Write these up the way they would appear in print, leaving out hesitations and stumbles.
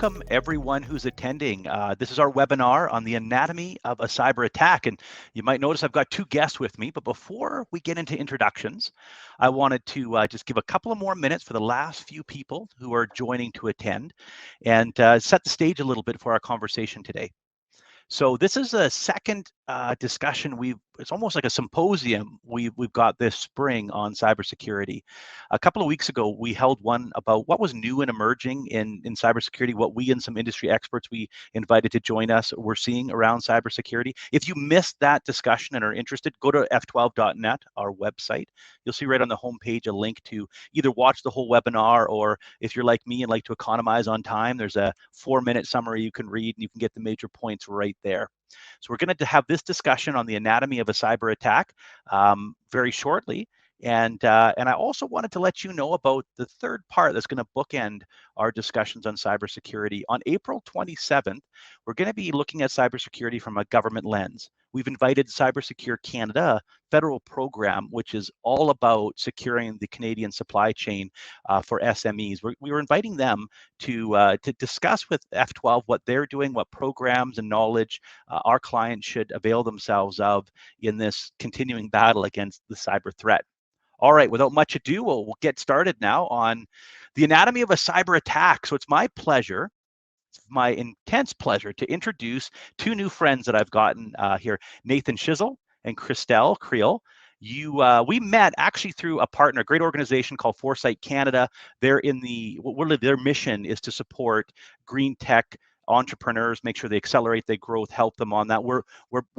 welcome everyone who's attending. This is our webinar on the anatomy of a cyber attack. And you might notice I've got two guests with me, but before we get into introductions, I wanted to just give a couple of more minutes for the last few people who are joining to attend and set the stage a little bit for our conversation today. So this is a second discussion. It's almost like a symposium we've got this spring on cybersecurity. A couple of weeks ago, we held one about what was new and emerging in cybersecurity, what we and some industry experts we invited to join us were seeing around cybersecurity. If you missed that discussion and are interested, go to f12.net, our website. You'll see right on the homepage a link to either watch the whole webinar, or if you're like me and like to economize on time, there's a 4-minute summary you can read and you can get the major points right there. So we're going to have this discussion on the anatomy of a cyber attack very shortly. And I also wanted to let you know about the third part that's going to bookend our discussions on cybersecurity. On April 27th, we're going to be looking at cybersecurity from a government lens. We've invited Cybersecure Canada federal program, which is all about securing the Canadian supply chain for SMEs. We were inviting them to discuss with F12 what they're doing, what programs and knowledge our clients should avail themselves of in this continuing battle against the cyber threat. All right, without much ado, we'll get started now on the anatomy of a cyber attack. So it's my pleasure, it's my intense pleasure to introduce two new friends that I've gotten here, Nathan Shizzle and Christelle Creel. We met actually through a partner, a great organization called Foresight Canada. They're in their mission is to support green tech entrepreneurs, make sure they accelerate their growth, help them on that. We're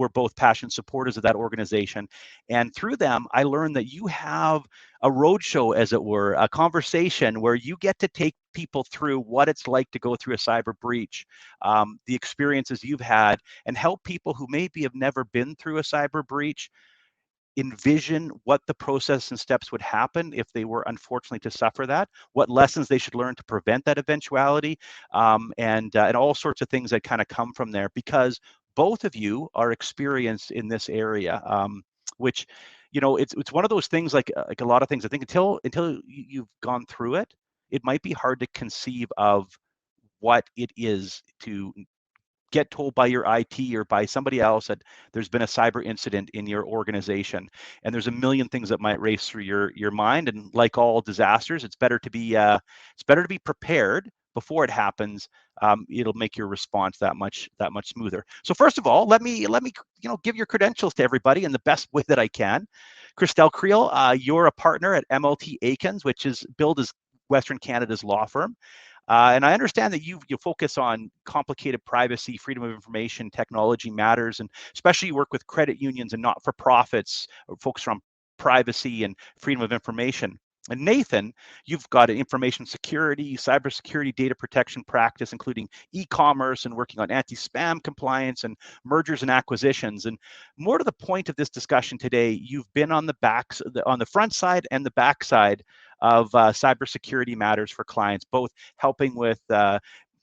both passionate supporters of that organization. And through them, I learned that you have a roadshow, as it were, a conversation where you get to take people through what it's like to go through a cyber breach, the experiences you've had, and help people who maybe have never been through a cyber breach envision what the process and steps would happen if they were unfortunately to suffer that, what lessons they should learn to prevent that eventuality, and all sorts of things that kind of come from there, because both of you are experienced in this area, which, you know, it's one of those things, like a lot of things, I think until you've gone through it, it might be hard to conceive of what it is to get told by your IT or by somebody else that there's been a cyber incident in your organization. And there's a million things that might race through your mind. And like all disasters, it's better to be prepared before it happens. It'll make your response that much smoother. So first of all, let me give your credentials to everybody in the best way that I can. Christelle Creel, you're a partner at MLT Aikens, which is billed as Western Canada's law firm. And I understand that you focus on complicated privacy, freedom of information, technology matters, and especially you work with credit unions and not-for-profits, focused on privacy and freedom of information. And Nathan, you've got an information security, cybersecurity, data protection practice, including e-commerce and working on anti-spam compliance and mergers and acquisitions. And more to the point of this discussion today, you've been on the front side and the back side of cybersecurity matters for clients, both helping with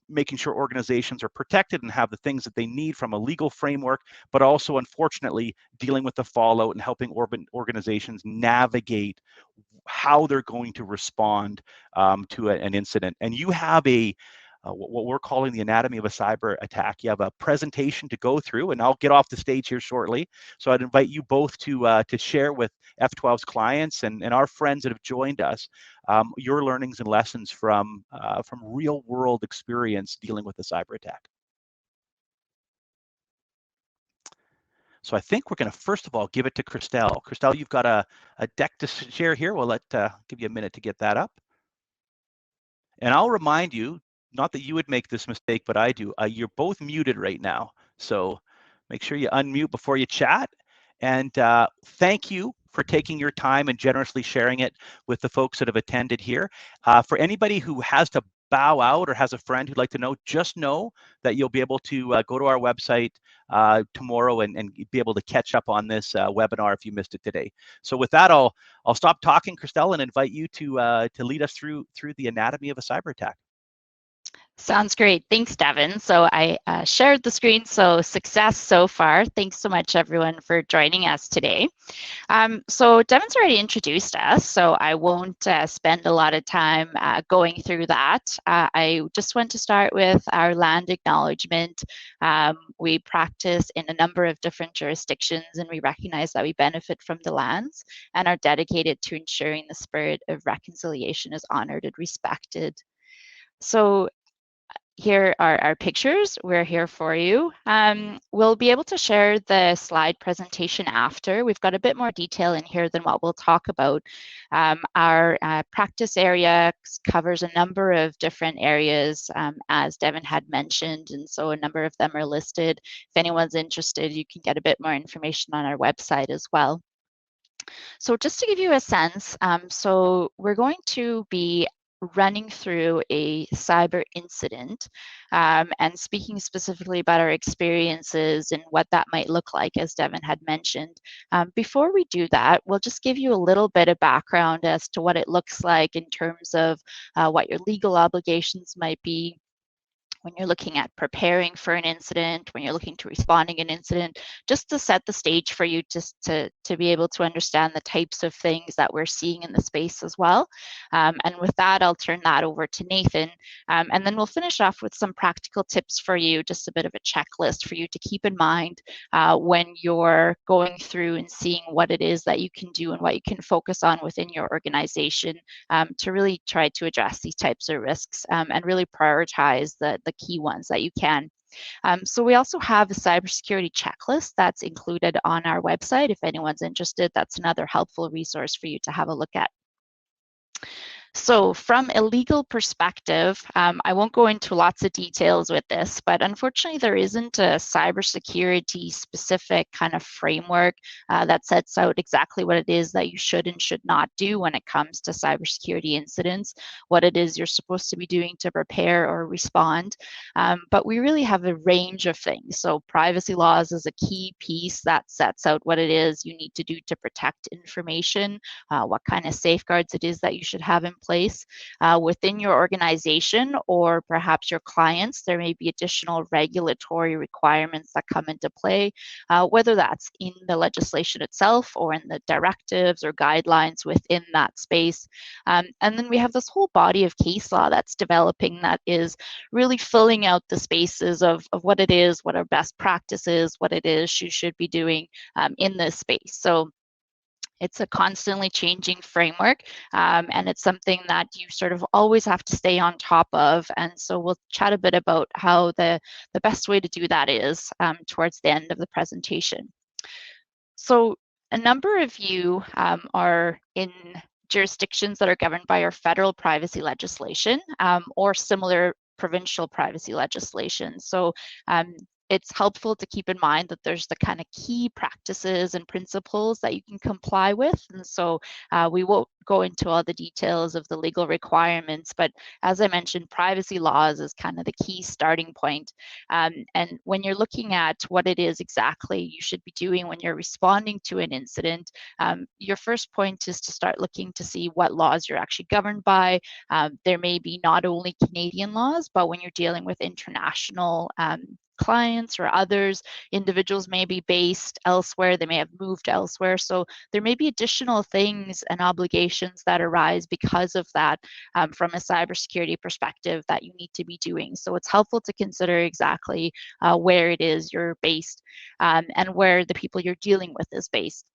making sure organizations are protected and have the things that they need from a legal framework, but also, unfortunately, dealing with the fallout and helping organizations navigate how they're going to respond to an incident. And you have what we're calling the anatomy of a cyber attack. You have a presentation to go through, and I'll get off the stage here shortly. So I'd invite you both to share with F12's clients and our friends that have joined us your learnings and lessons from real world experience dealing with a cyber attack. So I think we're going to first of all give it to Christelle. Christelle, you've got a deck to share here. We'll give you a minute to get that up. And I'll remind you, not that you would make this mistake, but I do. You're both muted right now. So make sure you unmute before you chat. And thank you for taking your time and generously sharing it with the folks that have attended here. For anybody who has to bow out or has a friend who'd like to know, just know that you'll be able to go to our website tomorrow and be able to catch up on this webinar if you missed it today. So with that, I'll stop talking, Christelle, and invite you to lead us through the anatomy of a cyber attack. Sounds great. Thanks, Devin. So I shared the screen, so success so far. Thanks so much, everyone, for joining us today. So Devin's already introduced us, so I won't spend a lot of time going through that. I just want to start with our land acknowledgement. We practice in a number of different jurisdictions, and we recognize that we benefit from the lands and are dedicated to ensuring the spirit of reconciliation is honored and respected. So here are our pictures. We're here for you. We'll be able to share the slide presentation after. We've got a bit more detail in here than what we'll talk about. Our practice area covers a number of different areas, as Devin had mentioned, and so a number of them are listed. If anyone's interested, you can get a bit more information on our website as well. So just to give you a sense, so we're going to be running through a cyber incident and speaking specifically about our experiences and what that might look like, as Devin had mentioned. Before we do that, we'll just give you a little bit of background as to what it looks like in terms of what your legal obligations might be when you're looking at preparing for an incident, when you're looking to responding an incident, just to set the stage for you just to be able to understand the types of things that we're seeing in the space as well. And with that, I'll turn that over to Nathan. And then we'll finish off with some practical tips for you, just a bit of a checklist for you to keep in mind when you're going through and seeing what it is that you can do and what you can focus on within your organization to really try to address these types of risks and really prioritize the key ones that you can. So we also have a cybersecurity checklist that's included on our website. If anyone's interested, that's another helpful resource for you to have a look at. So from a legal perspective, I won't go into lots of details with this, but unfortunately there isn't a cybersecurity specific kind of framework that sets out exactly what it is that you should and should not do when it comes to cybersecurity incidents, what it is you're supposed to be doing to prepare or respond. But we really have a range of things. So privacy laws is a key piece that sets out what it is you need to do to protect information, what kind of safeguards it is that you should have in place within your organization or perhaps your clients. There may be additional regulatory requirements that come into play, whether that's in the legislation itself or in the directives or guidelines within that space. And then we have this whole body of case law that's developing that is really filling out the spaces of what it is, what our best practices, what it is you should be doing in this space. So it's a constantly changing framework, and it's something that you sort of always have to stay on top of. And so we'll chat a bit about how the best way to do that is towards the end of the presentation. So a number of you are in jurisdictions that are governed by our federal privacy legislation or similar provincial privacy legislation. So it's helpful to keep in mind that there's the kind of key practices and principles that you can comply with. And so we won't go into all the details of the legal requirements, but as I mentioned, privacy laws is kind of the key starting point. And when you're looking at what it is exactly you should be doing when you're responding to an incident, your first point is to start looking to see what laws you're actually governed by. There may be not only Canadian laws, but when you're dealing with international clients or others, individuals may be based elsewhere, they may have moved elsewhere. So there may be additional things and obligations that arise because of that from a cybersecurity perspective that you need to be doing. So it's helpful to consider exactly where it is you're based and where the people you're dealing with is based.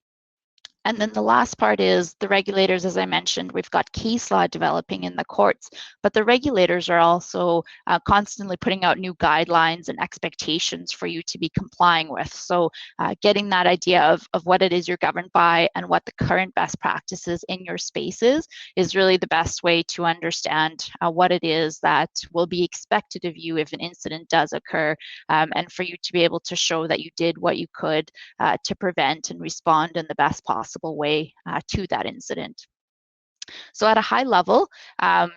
And then the last part is the regulators, as I mentioned, we've got case law developing in the courts, but the regulators are also constantly putting out new guidelines and expectations for you to be complying with. So getting that idea of what it is you're governed by and what the current best practices in your spaces is really the best way to understand what it is that will be expected of you if an incident does occur, and for you to be able to show that you did what you could to prevent and respond in the best possible way to that incident. So at a high level,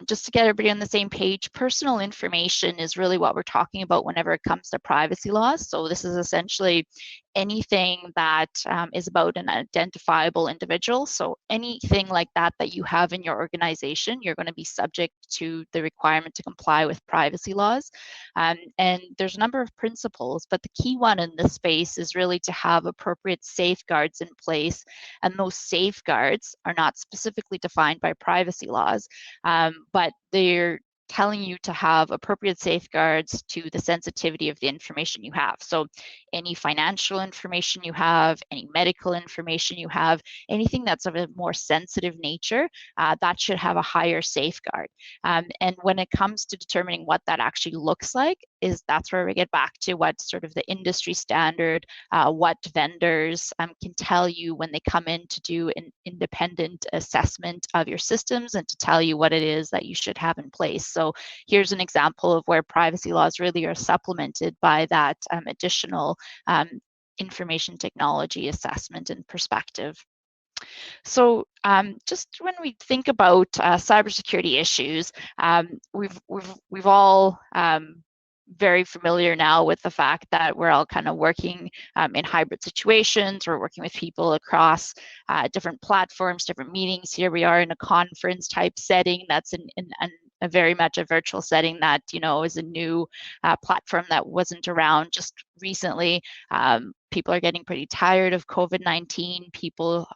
just to get everybody on the same page, personal information is really what we're talking about whenever it comes to privacy laws. So this is essentially anything that is about an identifiable individual. So anything like that you have in your organization, you're going to be subject to the requirement to comply with privacy laws. And there's a number of principles, but the key one in this space is really to have appropriate safeguards in place. And those safeguards are not specifically defined by privacy laws, but they're telling you to have appropriate safeguards to the sensitivity of the information you have. So any financial information you have, any medical information you have, anything that's of a more sensitive nature, that should have a higher safeguard. And when it comes to determining what that actually looks like, that's where we get back to what sort of the industry standard, what vendors can tell you when they come in to do an independent assessment of your systems and to tell you what it is that you should have in place. So here's an example of where privacy laws really are supplemented by that additional information technology assessment and perspective. So just when we think about cybersecurity issues, we've all very familiar now with the fact that we're all kind of working in hybrid situations. We're working with people across different platforms, different meetings. Here we are in a conference type setting that's in a very much a virtual setting that, you know, is a new platform that wasn't around just recently. People are getting pretty tired of COVID-19. People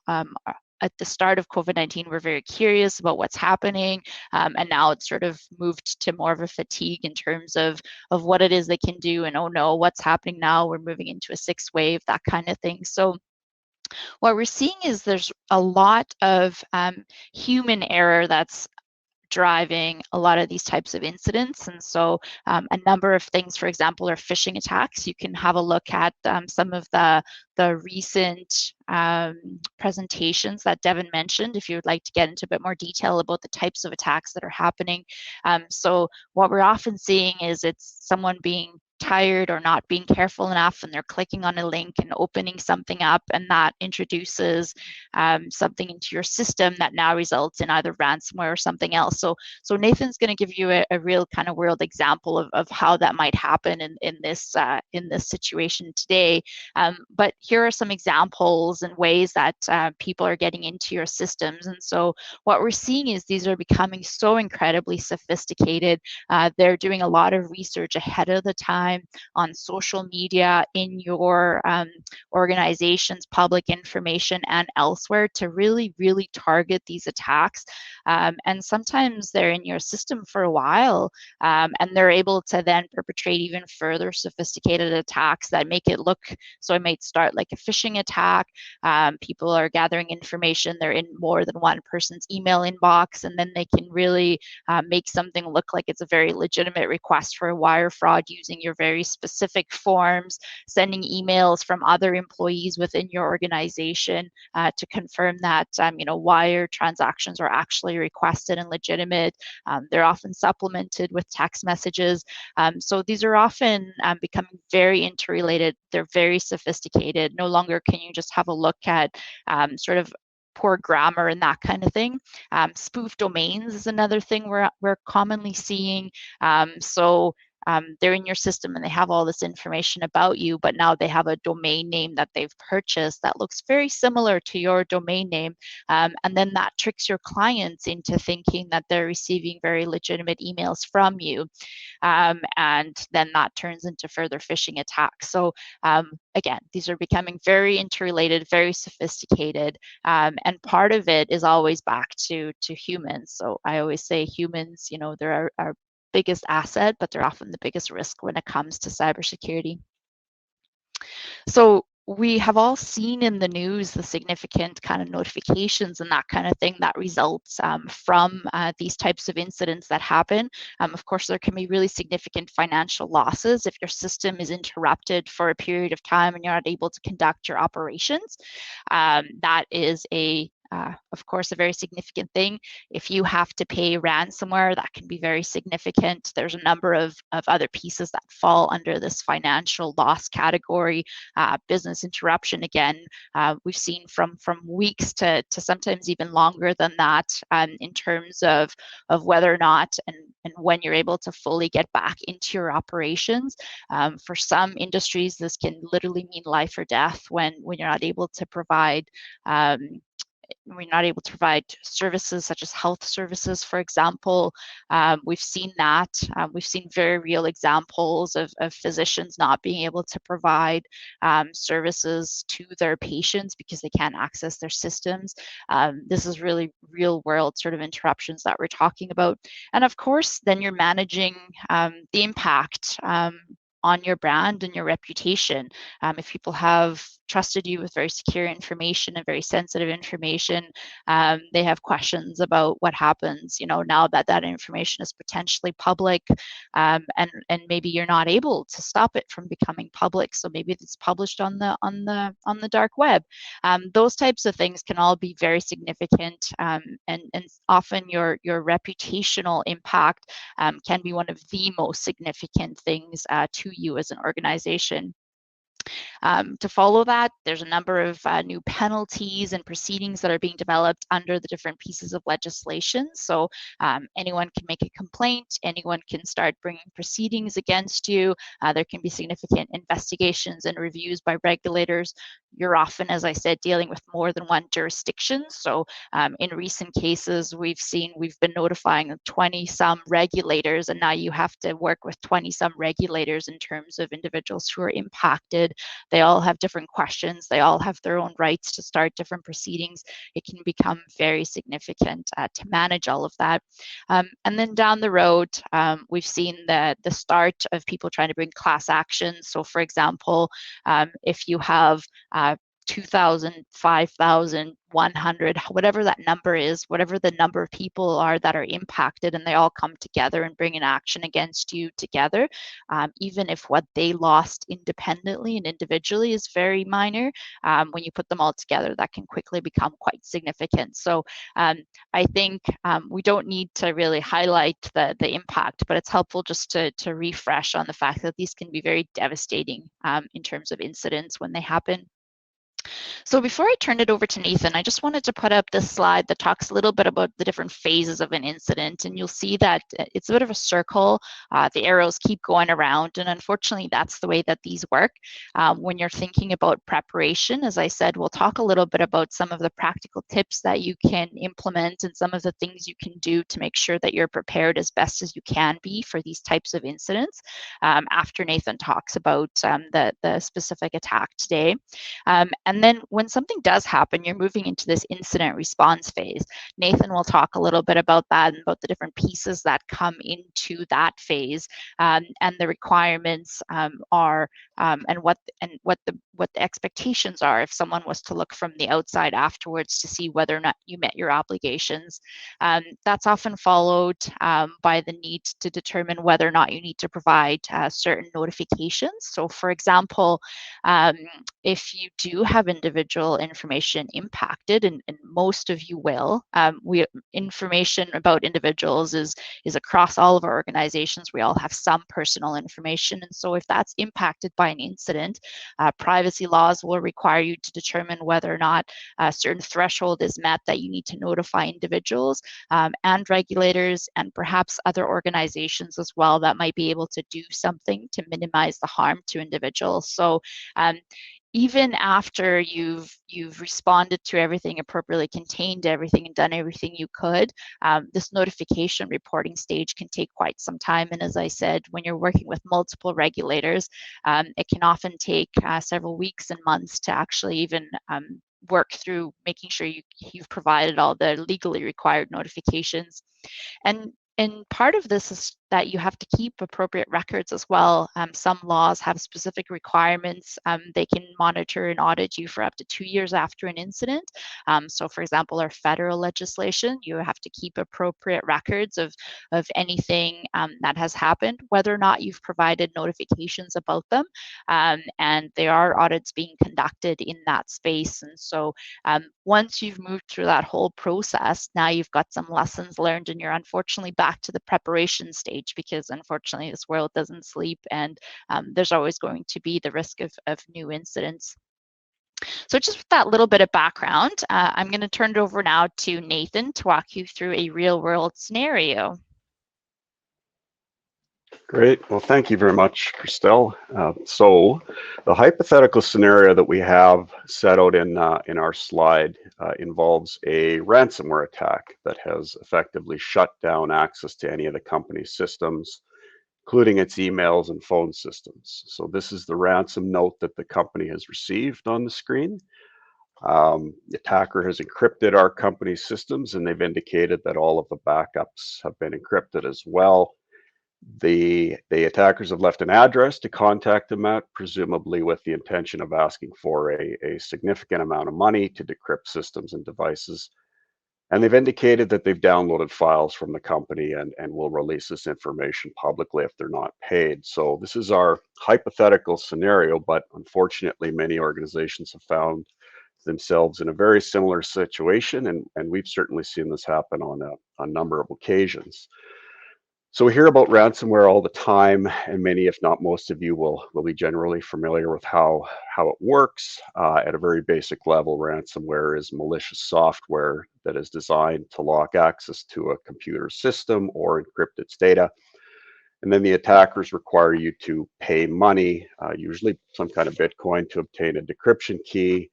at the start of COVID-19 were very curious about what's happening, and now it's sort of moved to more of a fatigue in terms of what it is they can do, and oh no, what's happening now? We're moving into a sixth wave, that kind of thing. So what we're seeing is there's a lot of human error that's driving a lot of these types of incidents. And so a number of things, for example, are phishing attacks. You can have a look at some of the recent presentations that Devin mentioned if you would like to get into a bit more detail about the types of attacks that are happening. So what we're often seeing is it's someone being tired or not being careful enough, and they're clicking on a link and opening something up, and that introduces something into your system that now results in either ransomware or something else. So Nathan's going to give you a real kind of world example of how that might happen in this situation today. But here are some examples and ways that people are getting into your systems. And so what we're seeing is these are becoming so incredibly sophisticated. They're doing a lot of research ahead of the time on social media, in your organization's public information and elsewhere to really, really target these attacks. And sometimes they're in your system for a while, and they're able to then perpetrate even further sophisticated attacks that make it look, so it might start like a phishing attack. People are gathering information, they're in more than one person's email inbox, and then they can really make something look like it's a very legitimate request for a wire fraud using your very specific forms, sending emails from other employees within your organization to confirm that wire transactions are actually requested and legitimate. They're often supplemented with text messages. So these are often becoming very interrelated. They're very sophisticated. No longer can you just have a look at sort of poor grammar and that kind of thing. Spoof domains is another thing we're commonly seeing. They're in your system and they have all this information about you, but now they have a domain name that they've purchased that looks very similar to your domain name. And then that tricks your clients into thinking that they're receiving very legitimate emails from you. And then that turns into further phishing attacks. So again, these are becoming very interrelated, very sophisticated. And part of it is always back to humans. So I always say humans, they're our biggest asset, but they're often the biggest risk when it comes to cybersecurity. So we have all seen in the news the significant kind of notifications and that kind of thing that results from these types of incidents that happen. Of course, there can be really significant financial losses if your system is interrupted for a period of time and you're not able to conduct your operations. That is a of course, a very significant thing. If you have to pay ransomware, that can be very significant. There's a number of other pieces that fall under this financial loss category. Business interruption, again, we've seen from weeks to sometimes even longer than that, in terms of whether or not and when you're able to fully get back into your operations. For some industries, this can literally mean life or death when you're not able to provide services such as health services, for example. We've seen that. We've seen very real examples of physicians not being able to provide services to their patients because they can't access their systems. This is really real world sort of interruptions that we're talking about. And of course, then you're managing the impact on your brand and your reputation. If people have trusted you with very secure information and very sensitive information, they have questions about what happens, now that that information is potentially public, and maybe you're not able to stop it from becoming public. So maybe it's published on the dark web. Those types of things can all be very significant, and often your reputational impact can be one of the most significant things to you as an organization. To follow that, there's a number of new penalties and proceedings that are being developed under the different pieces of legislation. So anyone can make a complaint, anyone can start bringing proceedings against you. There can be significant investigations and reviews by regulators. You're often, as I said, dealing with more than one jurisdiction. So in recent cases, we've been notifying 20-some regulators, and now you have to work with 20-some regulators in terms of individuals who are impacted. They all have different questions. They all have their own rights to start different proceedings. It can become very significant to manage all of that. And then down the road, we've seen the start of people trying to bring class actions. So for example, if you have 2,000, 5,000, 100, whatever that number is, whatever the number of people are that are impacted, and they all come together and bring an action against you together, even if what they lost independently and individually is very minor, when you put them all together, that can quickly become quite significant. So I think we don't need to really highlight the impact, but it's helpful just to refresh on the fact that these can be very devastating in terms of incidents when they happen. So before I turn it over to Nathan, I just wanted to put up this slide that talks a little bit about the different phases of an incident. And you'll see that it's a bit of a circle. The arrows keep going around. And unfortunately, that's the way that these work. When you're thinking about preparation, as I said, we'll talk a little bit about some of the practical tips that you can implement and some of the things you can do to make sure that you're prepared as best as you can be for these types of incidents, after Nathan talks about the specific attack today. And then when something does happen, you're moving into this incident response phase. Nathan will talk a little bit about that and about the different pieces that come into that phase, and the requirements are, and what the expectations are if someone was to look from the outside afterwards to see whether or not you met your obligations. That's often followed by the need to determine whether or not you need to provide certain notifications. So for example, if you do have individual information impacted, and most of you will, information about individuals is across all of our organizations. We all have some personal information, and so if that's impacted by an incident, privacy laws will require you to determine whether or not a certain threshold is met that you need to notify individuals, and regulators, and perhaps other organizations as well that might be able to do something to minimize the harm to individuals. So even after you've responded to everything, appropriately contained everything, and done everything you could, this notification reporting stage can take quite some time. And as I said, when you're working with multiple regulators, it can often take several weeks and months to actually even work through making sure you've provided all the legally required notifications. And part of this is that you have to keep appropriate records as well. Some laws have specific requirements. They can monitor and audit you for up to 2 years after an incident. So for example, our federal legislation, you have to keep appropriate records of anything that has happened, whether or not you've provided notifications about them. And there are audits being conducted in that space. And so once you've moved through that whole process, now you've got some lessons learned, and you're unfortunately back to the preparation stage, because unfortunately this world doesn't sleep, and there's always going to be the risk of new incidents. So just with that little bit of background, I'm going to turn it over now to Nathan to walk you through a real world scenario. Great. Well, thank you very much, Christelle. So the hypothetical scenario that we have set out in our slide involves a ransomware attack that has effectively shut down access to any of the company's systems, including its emails and phone systems. So this is the ransom note that the company has received on the screen. The attacker has encrypted our company's systems, and they've indicated that all of the backups have been encrypted as well. The attackers have left an address to contact them at, presumably with the intention of asking for a significant amount of money to decrypt systems and devices. And they've indicated that they've downloaded files from the company and will release this information publicly if they're not paid. So this is our hypothetical scenario, but unfortunately, many organizations have found themselves in a very similar situation, and we've certainly seen this happen on a number of occasions. So we hear about ransomware all the time, and many, if not most of you, will be generally familiar with how it works. At a very basic level, ransomware is malicious software that is designed to lock access to a computer system or encrypt its data. And then the attackers require you to pay money, usually some kind of Bitcoin, to obtain a decryption key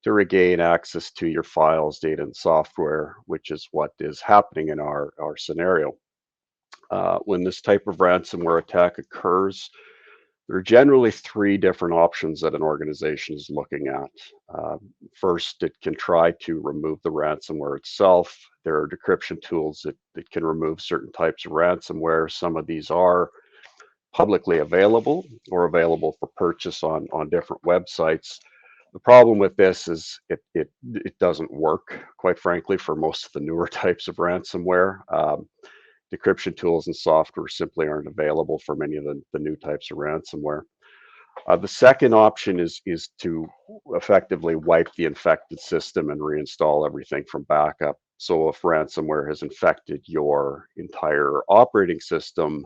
to regain access to your files, data, and software, which is what is happening in our scenario. When this type of ransomware attack occurs, there are generally three different options that an organization is looking at. First, it can try to remove the ransomware itself. There are decryption tools that can remove certain types of ransomware. Some of these are publicly available or available for purchase on different websites. The problem with this is it doesn't work, quite frankly, for most of the newer types of ransomware. Decryption tools and software simply aren't available for many of the new types of ransomware. The second option is to effectively wipe the infected system and reinstall everything from backup. So if ransomware has infected your entire operating system,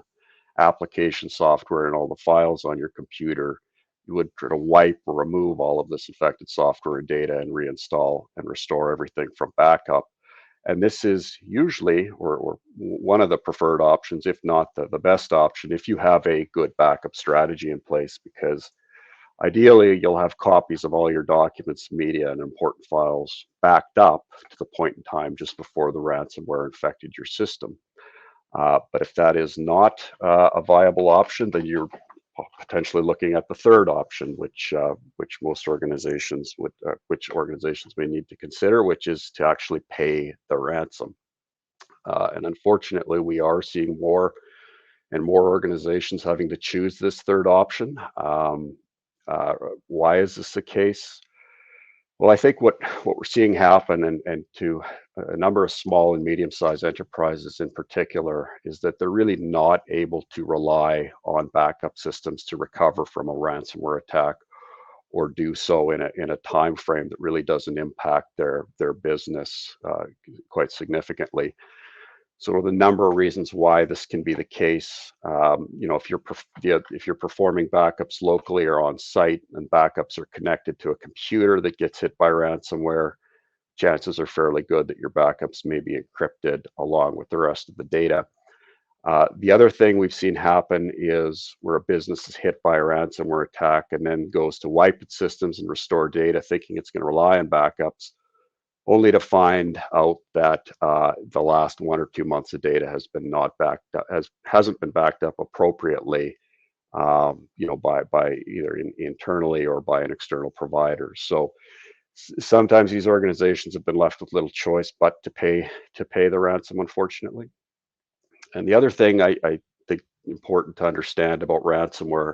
application software, and all the files on your computer, you would try to wipe or remove all of this infected software and data and reinstall and restore everything from backup. And this is usually, or one of the preferred options, if not the best option, if you have a good backup strategy in place, because ideally you'll have copies of all your documents, media, and important files backed up to the point in time just before the ransomware infected your system. But if that is not a viable option, then you're potentially looking at the third option, which most organizations may need to consider, which is to actually pay the ransom. And unfortunately, we are seeing more and more organizations having to choose this third option. Why is this the case? Well, I think what we're seeing happen, and to a number of small and medium-sized enterprises in particular, is that they're really not able to rely on backup systems to recover from a ransomware attack, or do so in a time frame that really doesn't impact their business quite significantly. So the number of reasons why this can be the case, if you're performing backups locally or on site, and backups are connected to a computer that gets hit by ransomware, chances are fairly good that your backups may be encrypted along with the rest of the data. The other thing we've seen happen is where a business is hit by a ransomware attack and then goes to wipe its systems and restore data, thinking it's going to rely on backups, only to find out that the last 1 or 2 months of data hasn't been backed up appropriately, by either internally or by an external provider. So sometimes these organizations have been left with little choice but to pay the ransom, unfortunately. And the other thing I think important to understand about ransomware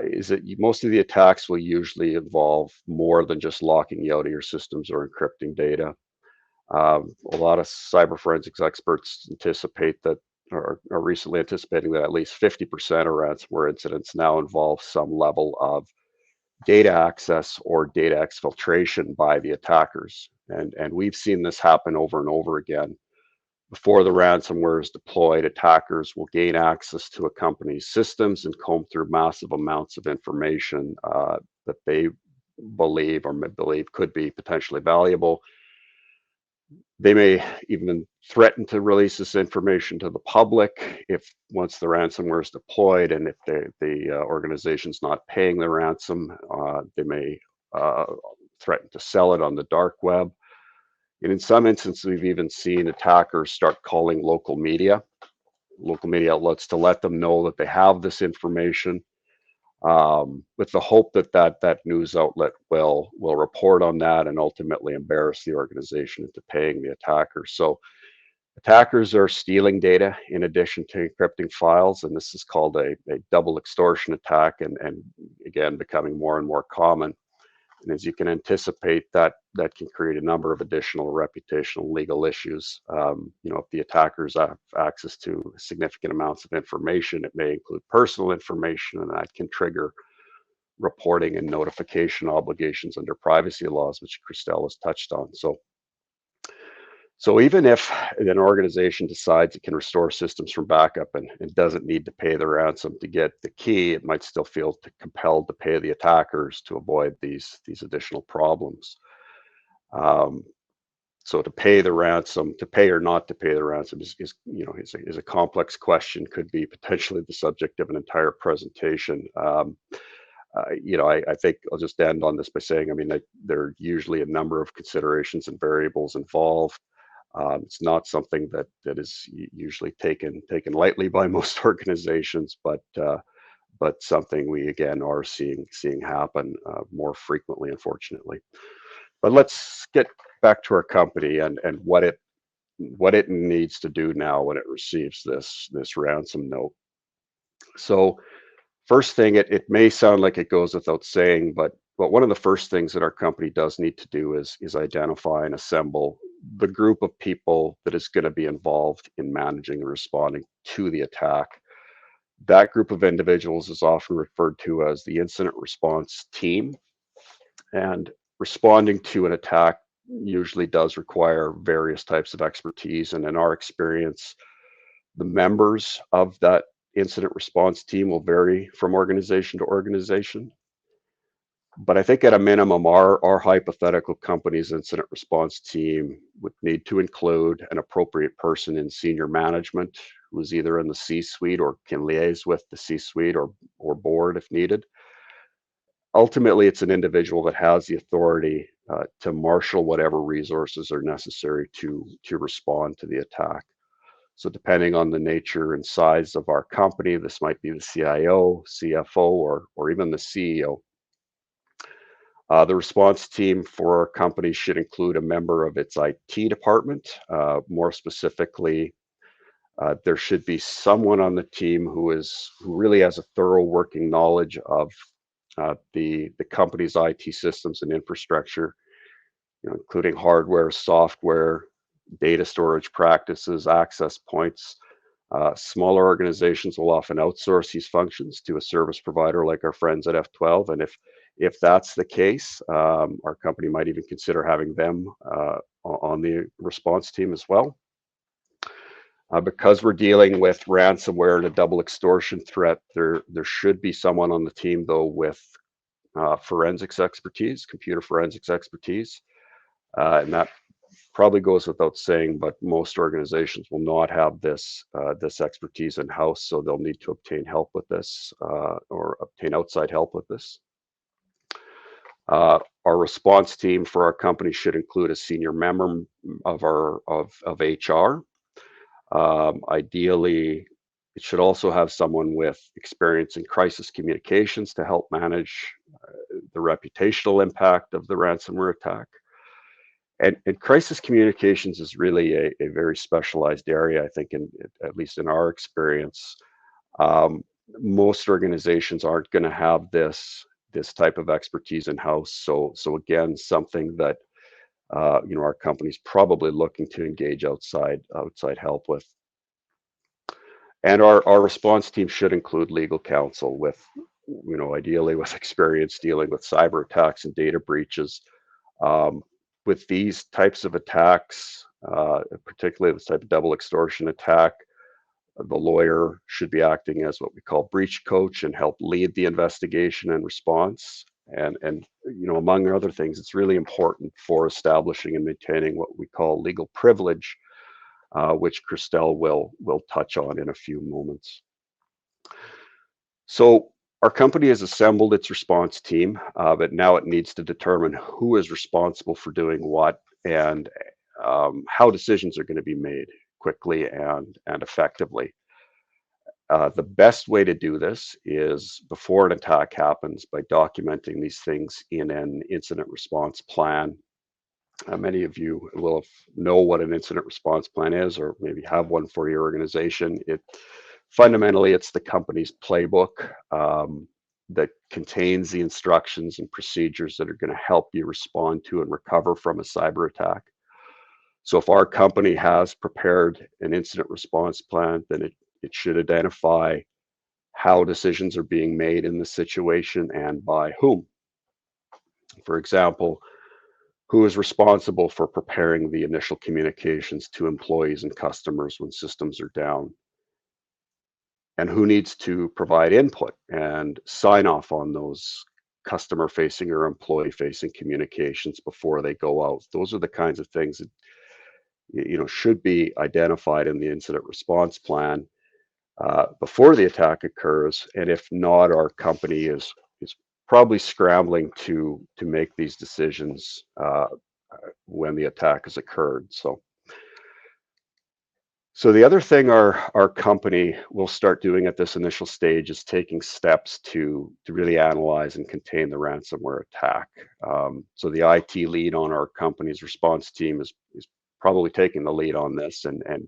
is that most of the attacks will usually involve more than just locking you out of your systems or encrypting data. A lot of cyber forensics experts anticipate that, or are recently anticipating that at least 50% of ransomware incidents now involve some level of data access or data exfiltration by the attackers. And we've seen this happen over and over again. Before the ransomware is deployed, attackers will gain access to a company's systems and comb through massive amounts of information that they believe could be potentially valuable. They may even threaten to release this information to the public if once the ransomware is deployed, and if the organization's not paying the ransom, they may threaten to sell it on the dark web. And in some instances, we've even seen attackers start calling local media outlets to let them know that they have this information, with the hope that that news outlet will report on that and ultimately embarrass the organization into paying the attackers. So attackers are stealing data in addition to encrypting files, and this is called a double extortion attack, and again becoming more and more common. And as you can anticipate, that can create a number of additional reputational legal issues. If the attackers have access to significant amounts of information, it may include personal information, and that can trigger reporting and notification obligations under privacy laws, which Christelle has touched on. So even if an organization decides it can restore systems from backup and doesn't need to pay the ransom to get the key, it might still feel compelled to pay the attackers to avoid these additional problems. So to pay the ransom, to pay or not to pay the ransom is a complex question, could be potentially the subject of an entire presentation. I think I'll just end on this by saying, there are usually a number of considerations and variables involved. It's not something that is usually taken lightly by most organizations, but something we again are seeing happen more frequently, unfortunately. But let's get back to our company and what it needs to do now when it receives this ransom note. So first thing, it may sound like it goes without saying, but one of the first things that our company does need to do is identify and assemble the group of people that is going to be involved in managing and responding to the attack. That group of individuals is often referred to as the incident response team. And responding to an attack usually does require various types of expertise. And in our experience, the members of that incident response team will vary from organization to organization. But I think at a minimum, our hypothetical company's incident response team would need to include an appropriate person in senior management who is either in the C-suite or can liaise with the C-suite or board if needed. Ultimately, it's an individual that has the authority to marshal whatever resources are necessary to respond to the attack. So depending on the nature and size of our company, this might be the CIO, CFO, or even the CEO. The response team for our company should include a member of its IT department. More specifically, there should be someone on the team who really has a thorough working knowledge of the company's IT systems and infrastructure, including hardware, software, data storage practices, access points. Smaller organizations will often outsource these functions to a service provider like our friends at F12. And if that's the case, our company might even consider having them on the response team as well. Because we're dealing with ransomware and a double extortion threat, there should be someone on the team, though, with forensics expertise, computer forensics expertise. And that probably goes without saying, but most organizations will not have this expertise in-house, so they'll need to obtain help with this or obtain outside help with this. Our response team for our company should include a senior member of HR. Ideally, it should also have someone with experience in crisis communications to help manage the reputational impact of the ransomware attack. And crisis communications is really a very specialized area, I think, at least in our experience. Most organizations aren't going to have this type of expertise in-house. So again, something that our company's probably looking to engage outside help with. And our response team should include legal counsel with, ideally with experience dealing with cyber attacks and data breaches. With these types of attacks, particularly this type of double extortion attack, the lawyer should be acting as what we call breach coach and help lead the investigation and response. And among other things, it's really important for establishing and maintaining what we call legal privilege, which Christelle will touch on in a few moments. So our company has assembled its response team, but now it needs to determine who is responsible for doing what and how decisions are going to be made quickly and effectively. The best way to do this is before an attack happens by documenting these things in an incident response plan. Many of you will know what an incident response plan is, or maybe have one for your organization. Fundamentally, it's the company's playbook that contains the instructions and procedures that are going to help you respond to and recover from a cyber attack. So if our company has prepared an incident response plan, then it should identify how decisions are being made in the situation and by whom. For example, who is responsible for preparing the initial communications to employees and customers when systems are down? And who needs to provide input and sign off on those customer-facing or employee-facing communications before they go out? Those are the kinds of things that should be identified in the incident response plan before the attack occurs. And if not, our company is probably scrambling to make these decisions when the attack has occurred. So the other thing our company will start doing at this initial stage is taking steps to really analyze and contain the ransomware attack. So the IT lead on our company's response team is probably taking the lead on this and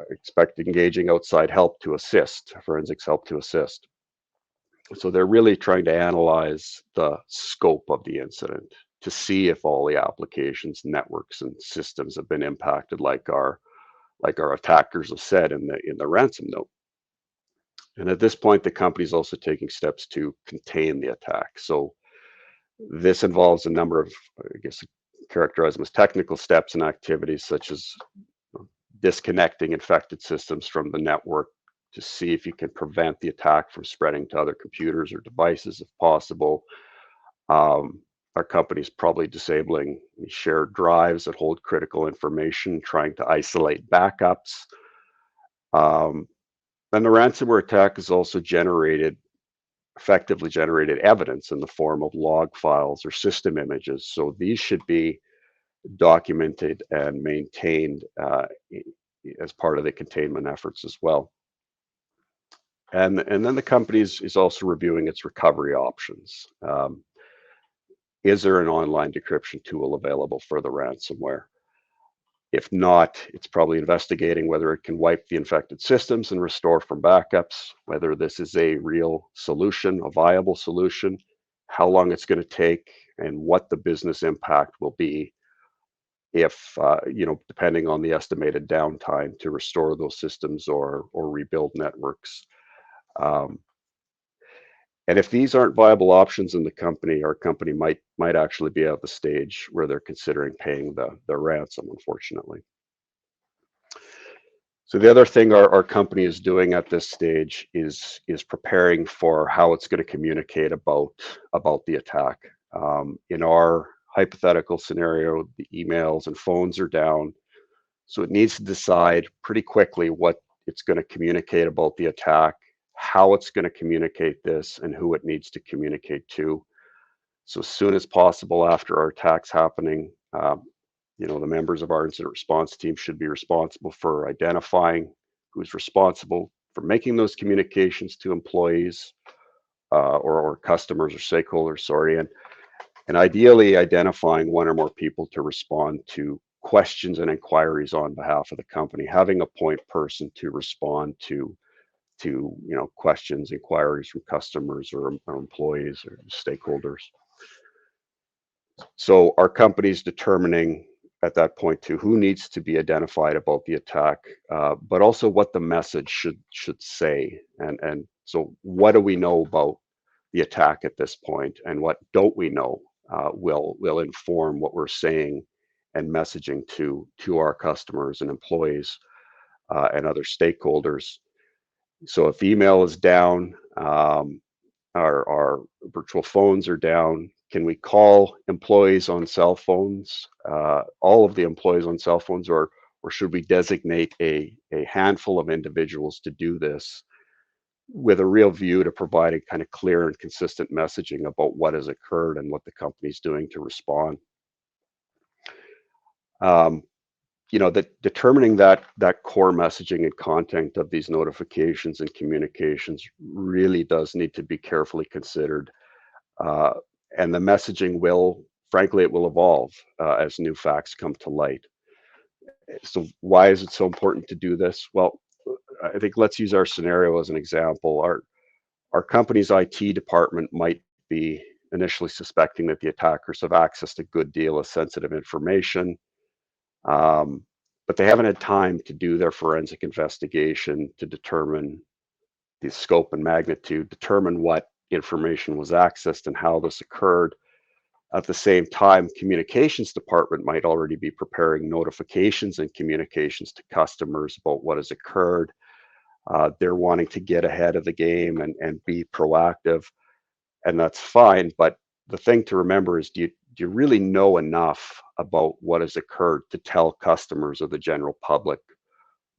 expect engaging outside help to assist, forensics help to assist. So they're really trying to analyze the scope of the incident to see if all the applications, networks, and systems have been impacted, like our attackers have said in the ransom note. And at this point, the company is also taking steps to contain the attack. So this involves a number of, I guess, characterize them as technical steps and activities, such as disconnecting infected systems from the network to see if you can prevent the attack from spreading to other computers or devices if possible. Our company is probably disabling shared drives that hold critical information, trying to isolate backups. And the ransomware attack has also effectively generated evidence in the form of log files or system images. So these should be documented and maintained as part of the containment efforts as well. And then the company is also reviewing its recovery options. Is there an online decryption tool available for the ransomware? If not, it's probably investigating whether it can wipe the infected systems and restore from backups, whether this is a real solution, a viable solution, how long it's going to take, and what the business impact will be if, depending on the estimated downtime to restore those systems or rebuild networks. And if these aren't viable options in the company, our company might actually be at the stage where they're considering paying the ransom, unfortunately. So the other thing our company is doing at this stage is preparing for how it's going to communicate about the attack. In our hypothetical scenario, the emails and phones are down, so it needs to decide pretty quickly what it's going to communicate about the attack, how it's going to communicate this, and who it needs to communicate to. So as soon as possible after our attack's happening, the members of our incident response team should be responsible for identifying who's responsible for making those communications to employees or customers or stakeholders, sorry, and ideally identifying one or more people to respond to questions and inquiries on behalf of the company, having a point person to respond to to questions, inquiries from customers or employees or stakeholders. So our company's determining at that point too who needs to be identified about the attack, but also what the message should say, and so what do we know about the attack at this point, and what don't we know will inform what we're saying and messaging to our customers and employees and other stakeholders. So if email is down, our virtual phones are down, can we call employees on cell phones, all of the employees on cell phones, or should we designate a handful of individuals to do this with a real view to providing kind of clear and consistent messaging about what has occurred and what the company's doing to respond? That determining that core messaging and content of these notifications and communications really does need to be carefully considered. And the messaging frankly, it will evolve as new facts come to light. So why is it so important to do this? Well, I think let's use our scenario as an example. Our company's IT department might be initially suspecting that the attackers have accessed a good deal of sensitive information, but they haven't had time to do their forensic investigation to determine the scope and magnitude, determine what information was accessed and how this occurred. At the same time, communications department might already be preparing notifications and communications to customers about what has occurred. They're wanting to get ahead of the game and be proactive, and that's fine. But the thing to remember is, do you really know enough about what has occurred to tell customers or the general public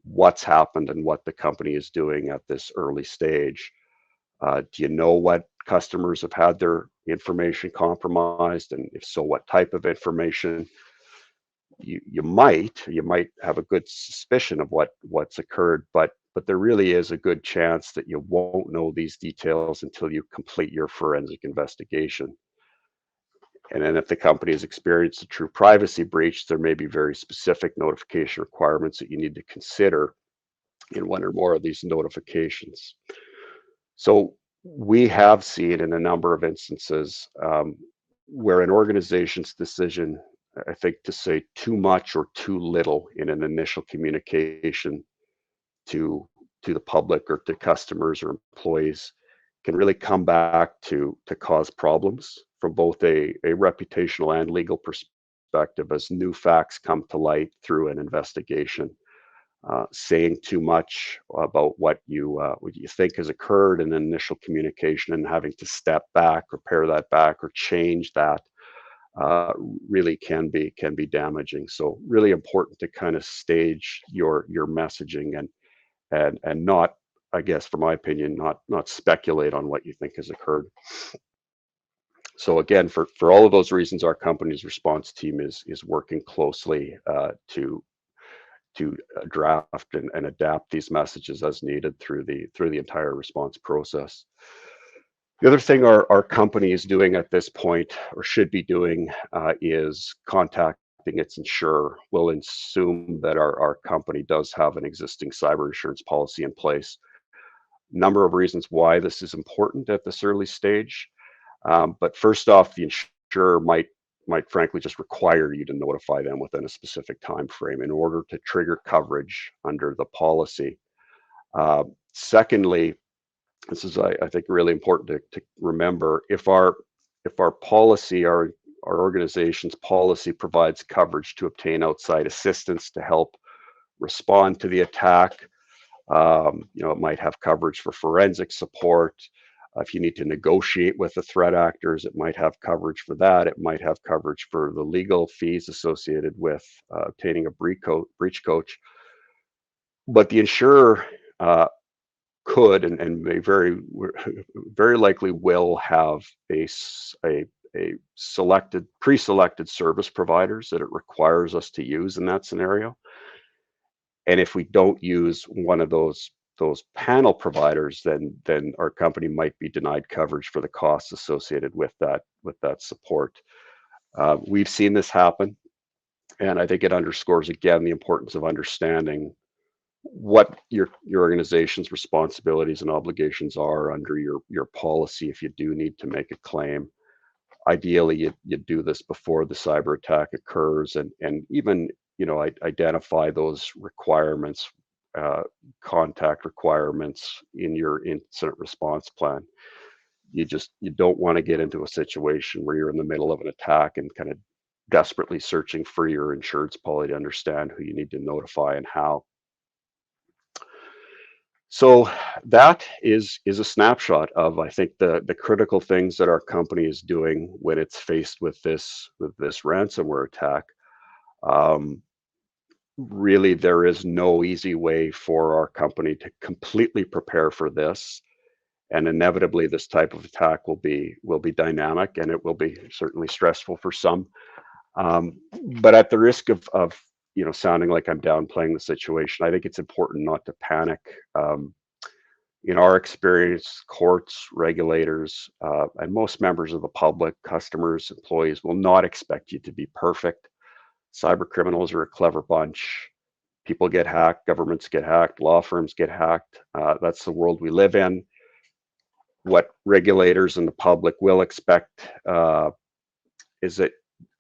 what's happened and what the company is doing at this early stage? Do you know what customers have had their information compromised, and if so, what type of information? You might have a good suspicion of what's occurred, but there really is a good chance that you won't know these details until you complete your forensic investigation. And then if the company has experienced a true privacy breach, there may be very specific notification requirements that you need to consider in one or more of these notifications. So we have seen in a number of instances where an organization's decision, I think, to say too much or too little in an initial communication to the public or to customers or employees can really come back to cause problems from both a reputational and legal perspective as new facts come to light through an investigation. Saying too much about what you think has occurred in an initial communication and having to step back, or pare that back, or change that really can be damaging. So really important to kind of stage your messaging and not, I guess, from my opinion, not speculate on what you think has occurred. So again, for all of those reasons, our company's response team is working closely to draft and adapt these messages as needed through the entire response process. The other thing our company is doing at this point, or should be doing, is contacting its insurer. We'll assume that our company does have an existing cyber insurance policy in place. Number of reasons why this is important at this early stage. But first off, the insurer might frankly just require you to notify them within a specific time frame in order to trigger coverage under the policy. Secondly, this is, I think, really important to remember, if our policy, our organization's policy provides coverage to obtain outside assistance to help respond to the attack, it might have coverage for forensic support. If you need to negotiate with the threat actors, it might have coverage for that. It might have coverage for the legal fees associated with obtaining a breach coach. But the insurer could and may very likely will have a pre-selected service providers that it requires us to use in that scenario. And if we don't use one of those panel providers, then our company might be denied coverage for the costs associated with that support. We've seen this happen, and I think it underscores again the importance of understanding what your organization's responsibilities and obligations are under your policy if you do need to make a claim. Ideally, you do this before the cyber attack occurs, and even identify those requirements, contact requirements in your incident response plan. You don't want to get into a situation where you're in the middle of an attack and kind of desperately searching for your insurance policy to understand who you need to notify and how. So that is a snapshot of, I think, the critical things that our company is doing when it's faced with this ransomware attack. Really, there is no easy way for our company to completely prepare for this, and inevitably, this type of attack will be dynamic, and it will be certainly stressful for some. But at the risk of sounding like I'm downplaying the situation, I think it's important not to panic. In our experience, courts, regulators, and most members of the public, customers, employees will not expect you to be perfect. Cyber criminals are a clever bunch. People get hacked, governments get hacked, law firms get hacked. That's the world we live in. What regulators and the public will expect is that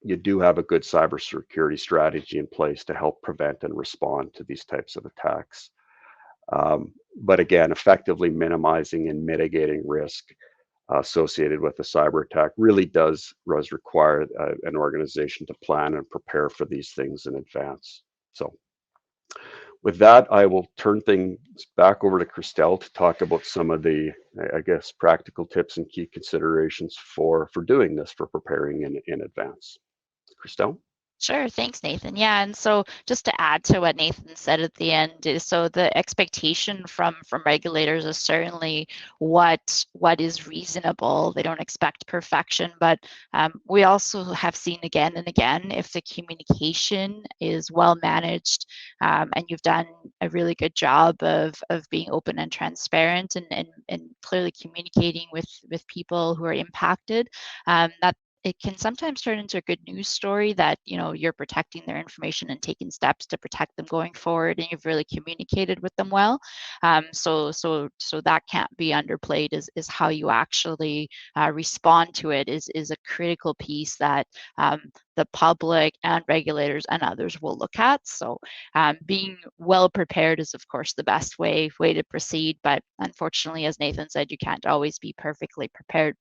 you do have a good cybersecurity strategy in place to help prevent and respond to these types of attacks. But again, effectively minimizing and mitigating risk associated with a cyber attack really does require an organization to plan and prepare for these things in advance. So with that, I will turn things back over to Christelle to talk about some of the, I guess, practical tips and key considerations for doing this, for preparing in advance. Christelle? Sure, thanks, Nathan. Yeah, and so just to add to what Nathan said at the end, is so the expectation from regulators is certainly what is reasonable. They don't expect perfection, but we also have seen again and again, if the communication is well managed, and you've done a really good job of being open and transparent and clearly communicating with people who are impacted, that it can sometimes turn into a good news story that you're protecting their information and taking steps to protect them going forward, and you've really communicated with them well. So that can't be underplayed. Is how you actually respond to it is a critical piece that the public and regulators and others will look at. So being well prepared is of course the best way to proceed, but unfortunately, as Nathan said, you can't always be perfectly prepared.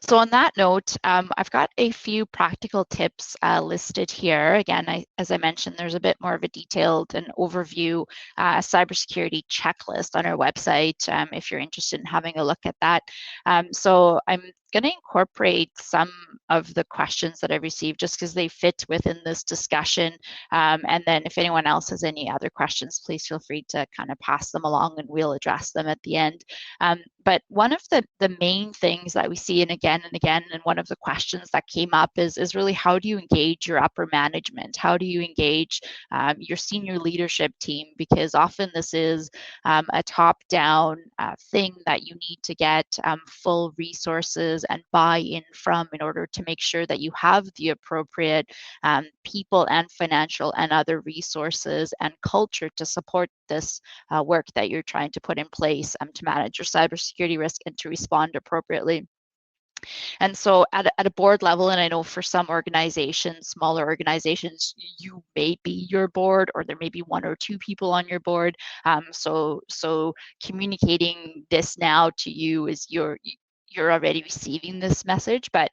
So on that note, I've got a few practical tips listed here. Again, as I mentioned, there's a bit more of a detailed and overview cybersecurity checklist on our website if you're interested in having a look at that. So I'm going to incorporate some of the questions that I received just because they fit within this discussion. And then if anyone else has any other questions, please feel free to kind of pass them along and we'll address them at the end. But one of the main things that we see and again, and one of the questions that came up is really, how do you engage your upper management? How do you engage your senior leadership team? Because often this is a top-down thing that you need to get full resources and buy-in from in order to make sure that you have the appropriate people and financial and other resources and culture to support this work that you're trying to put in place to manage your cybersecurity risk and to respond appropriately. And so at a board level, and I know for some organizations, smaller organizations, you may be your board, or there may be one or two people on your board. So communicating this now to you is you're already receiving this message, but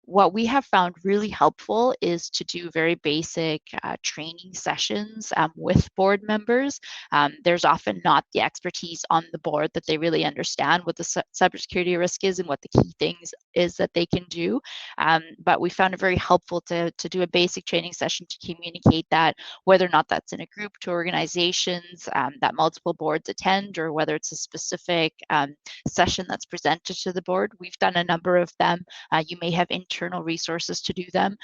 what we have found really helpful is to do very basic training sessions with board members. There's often not the expertise on the board that they really understand what the cybersecurity risk is and what the key things is that they can do. But we found it very helpful to do a basic training session to communicate that, whether or not that's in a group to organizations that multiple boards attend, or whether it's a specific session that's presented to the board. We've done a number of them. You may have internal resources to do them,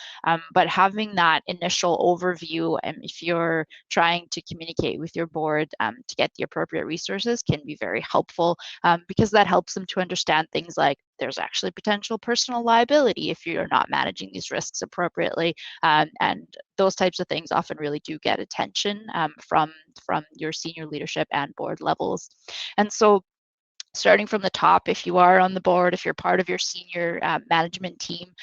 but having that initial overview, if you're trying to communicate with your board to get the appropriate resources, can be very helpful, because that helps them to understand things like there's actually potential personal liability if you're not managing these risks appropriately, and those types of things often really do get attention from your senior leadership and board levels. And so starting from the top, if you are on the board, if you're part of your senior management team,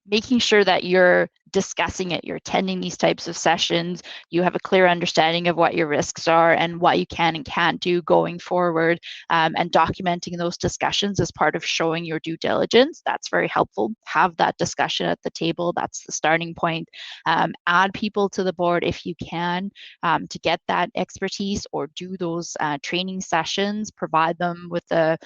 making sure that you're discussing it, you're attending these types of sessions, you have a clear understanding of what your risks are and what you can and can't do going forward, and documenting those discussions as part of showing your due diligence. That's very helpful. Have that discussion at the table. That's the starting point. Add people to the board if you can to get that expertise, or do those training sessions. Provide them with the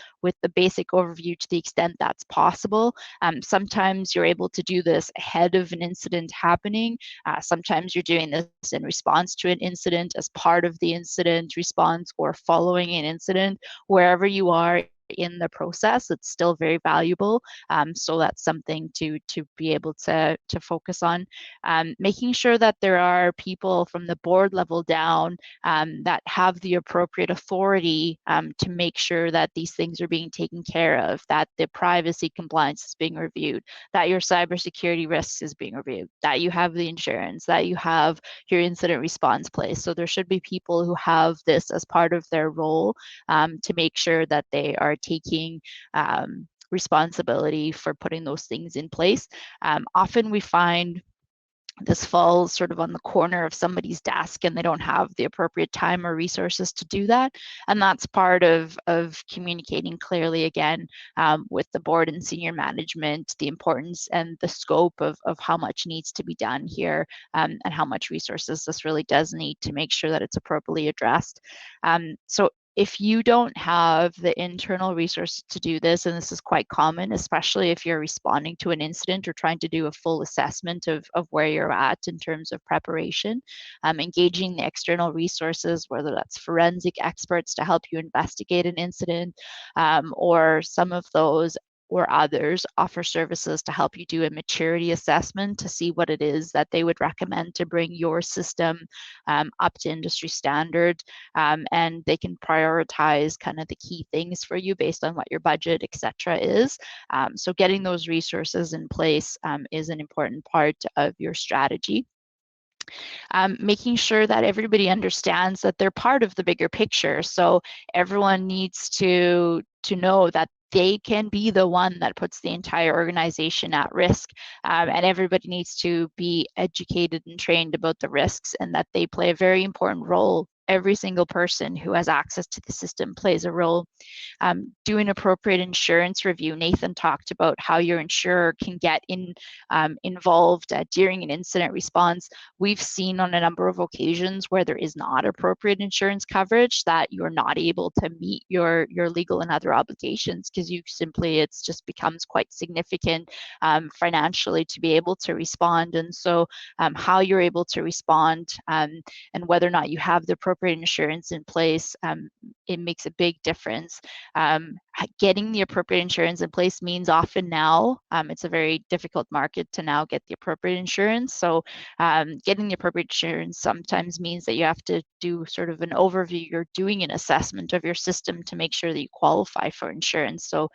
basic overview to the extent that's possible. Sometimes you're able to do this ahead of an incident happening. Sometimes you're doing this in response to an incident, as part of the incident response, or following an incident. Wherever you are in the process, it's still very valuable. So that's something to be able to focus on. Making sure that there are people from the board level down that have the appropriate authority to make sure that these things are being taken care of, that the privacy compliance is being reviewed, that your cybersecurity risks is being reviewed, that you have the insurance, that you have your incident response place. So there should be people who have this as part of their role to make sure that they are taking responsibility for putting those things in place. Often we find this falls sort of on the corner of somebody's desk and they don't have the appropriate time or resources to do that. And that's part of communicating clearly again with the board and senior management, the importance and the scope of how much needs to be done here, and how much resources this really does need to make sure that it's appropriately addressed. So if you don't have the internal resources to do this, and this is quite common, especially if you're responding to an incident or trying to do a full assessment of where you're at in terms of preparation, engaging the external resources, whether that's forensic experts to help you investigate an incident, or some of those or others offer services to help you do a maturity assessment to see what it is that they would recommend to bring your system up to industry standard, and they can prioritize kind of the key things for you based on what your budget, etc. is. So getting those resources in place is an important part of your strategy. Making sure that everybody understands that they're part of the bigger picture. So everyone needs to know that they can be the one that puts the entire organization at risk, and everybody needs to be educated and trained about the risks, and that they play a very important role. Every single person who has access to the system plays a role. Do an appropriate insurance review. Nathan talked about how your insurer can get involved during an incident response. We've seen on a number of occasions where there is not appropriate insurance coverage, that you're not able to meet your legal and other obligations, because you simply, it's just becomes quite significant financially to be able to respond. And so how you're able to respond and whether or not you have the appropriate insurance in place, it makes a big difference. Getting the appropriate insurance in place means often now, it's a very difficult market to now get the appropriate insurance. So getting the appropriate insurance sometimes means that you have to do sort of an overview. You're doing an assessment of your system to make sure that you qualify for insurance. So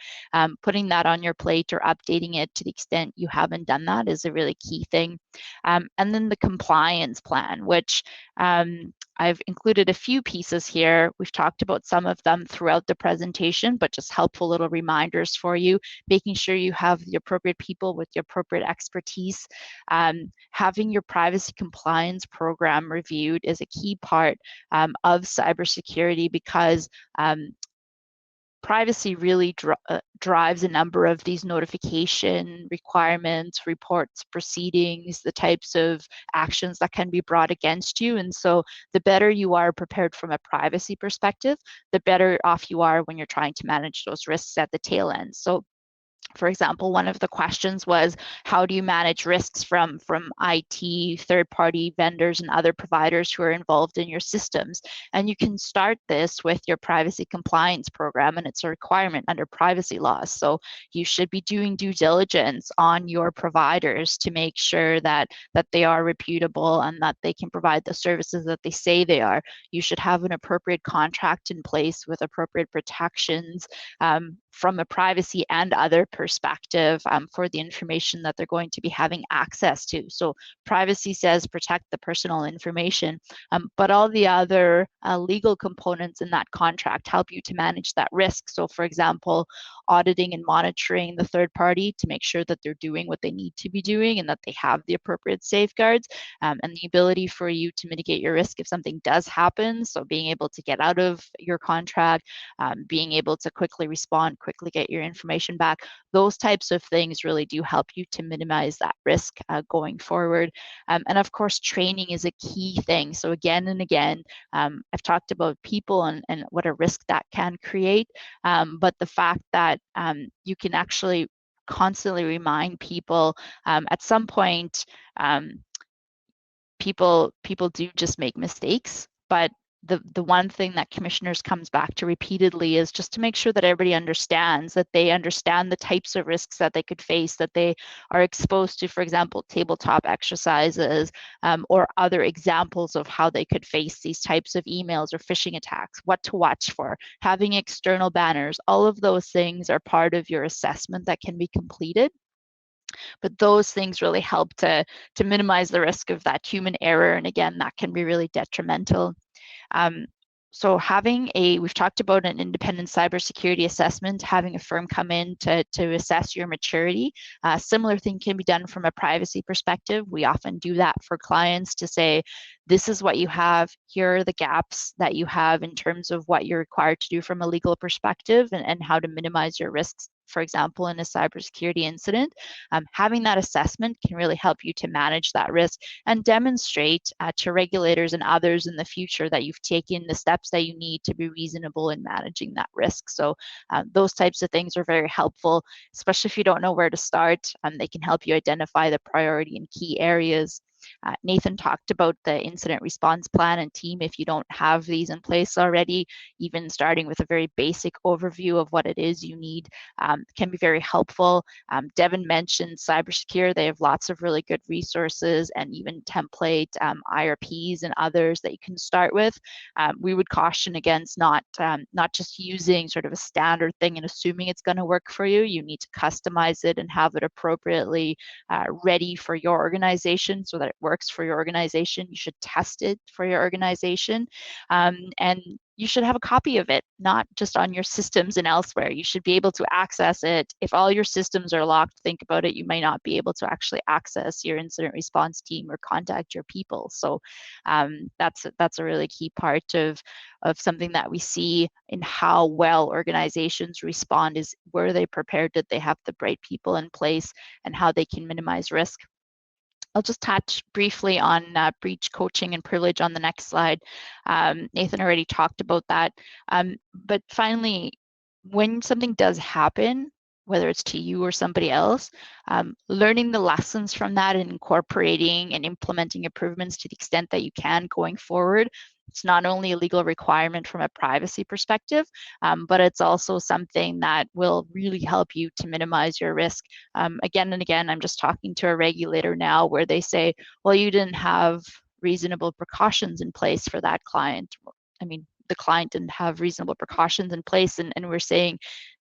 putting that on your plate or updating it to the extent you haven't done that is a really key thing. And then the compliance plan, which I've included a few pieces here. We've talked about some of them throughout the presentation, but just helpful little reminders for you. Making sure you have the appropriate people with the appropriate expertise. Having your privacy compliance program reviewed is a key part of cybersecurity, because privacy really drives a number of these notification requirements, reports, proceedings, the types of actions that can be brought against you. And so the better you are prepared from a privacy perspective, the better off you are when you're trying to manage those risks at the tail end. So For example, one of the questions was, how do you manage risks from IT, third-party vendors, and other providers who are involved in your systems? And you can start this with your privacy compliance program, and it's a requirement under privacy laws. So you should be doing due diligence on your providers to make sure that they are reputable and that they can provide the services that they say they are. You should have an appropriate contract in place with appropriate protections from a privacy and other perspective for the information that they're going to be having access to. So privacy says protect the personal information, but all the other legal components in that contract help you to manage that risk. So for example, auditing and monitoring the third party to make sure that they're doing what they need to be doing and that they have the appropriate safeguards, and the ability for you to mitigate your risk if something does happen. So being able to get out of your contract, being able to quickly respond, quickly get your information back. Those types of things really do help you to minimize that risk going forward. And of course, training is a key thing. So again and again, I've talked about people and what a risk that can create, but the fact that you can actually constantly remind people at some point, people do just make mistakes, but the one thing that commissioners comes back to repeatedly is just to make sure that everybody understands, that they understand the types of risks that they could face, that they are exposed to, for example, tabletop exercises or other examples of how they could face these types of emails or phishing attacks, what to watch for, having external banners. All of those things are part of your assessment that can be completed. But those things really help to minimize the risk of that human error. And again, that can be really detrimental. So we've talked about an independent cybersecurity assessment, having a firm come in to assess your maturity. Similar thing can be done from a privacy perspective. We often do that for clients to say, this is what you have, here are the gaps that you have in terms of what you're required to do from a legal perspective and how to minimize your risks, for example, in a cybersecurity incident. Having that assessment can really help you to manage that risk and demonstrate to regulators and others in the future that you've taken the steps that you need to be reasonable in managing that risk. So those types of things are very helpful, especially if you don't know where to start. They can help you identify the priority and key areas. Nathan talked about the incident response plan and team. If you don't have these in place already, even starting with a very basic overview of what it is you need can be very helpful. Devin mentioned CyberSecure. They have lots of really good resources and even template IRPs and others that you can start with. We would caution against not just using sort of a standard thing and assuming it's going to work for you. You need to customize it and have it appropriately ready for your organization so that it works for your organization. You should test it for your organization, and you should have a copy of it, not just on your systems and elsewhere. You should be able to access it. If all your systems are locked, think about it, you may not be able to actually access your incident response team or contact your people. So that's a really key part of something that we see in how well organizations respond is, were they prepared? Did they have the right people in place, and how they can minimize risk? I'll just touch briefly on breach coaching and privilege on the next slide. Nathan already talked about that. But finally, when something does happen, whether it's to you or somebody else, learning the lessons from that and incorporating and implementing improvements to the extent that you can going forward. It's not only a legal requirement from a privacy perspective, but it's also something that will really help you to minimize your risk. Again and again, I'm just talking to a regulator now where they say, well, you didn't have reasonable precautions in place for that client. I mean, the client didn't have reasonable precautions in place, and we're saying,